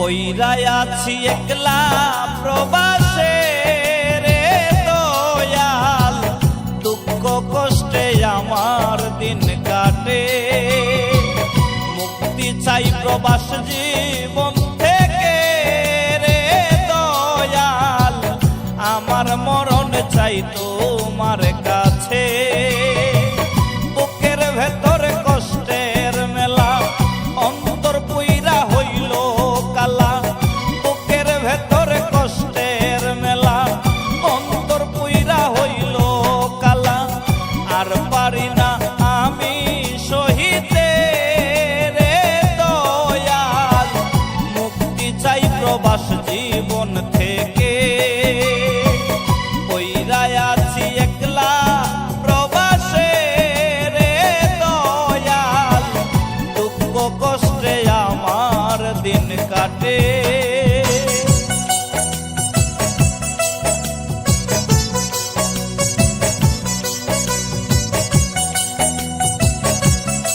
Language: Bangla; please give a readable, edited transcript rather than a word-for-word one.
পইরাই আছি একলা প্রবাসে রে দয়াল, দুঃখ কষ্টে আমার দিন কাটে। মুক্তি চাই প্রবাস জীবন থেকে রে দয়াল, আমার মরণ চাই তোমার কাছে। বুকের ভেতর কষ্টের মেলা, অন্তর পুইরা হইল কালা। বুকের ভেতর কষ্টের মেলা, অন্তর পুইরা হইল কালা। আর পারি না আমি সহিতে রে দয়াল, মুক্তি চাই প্রবাস জীবন থেকে। পইরাই আছি একলা প্রবাসে রে দয়াল, দুঃখ কষ্টে আমার দিন কাটে।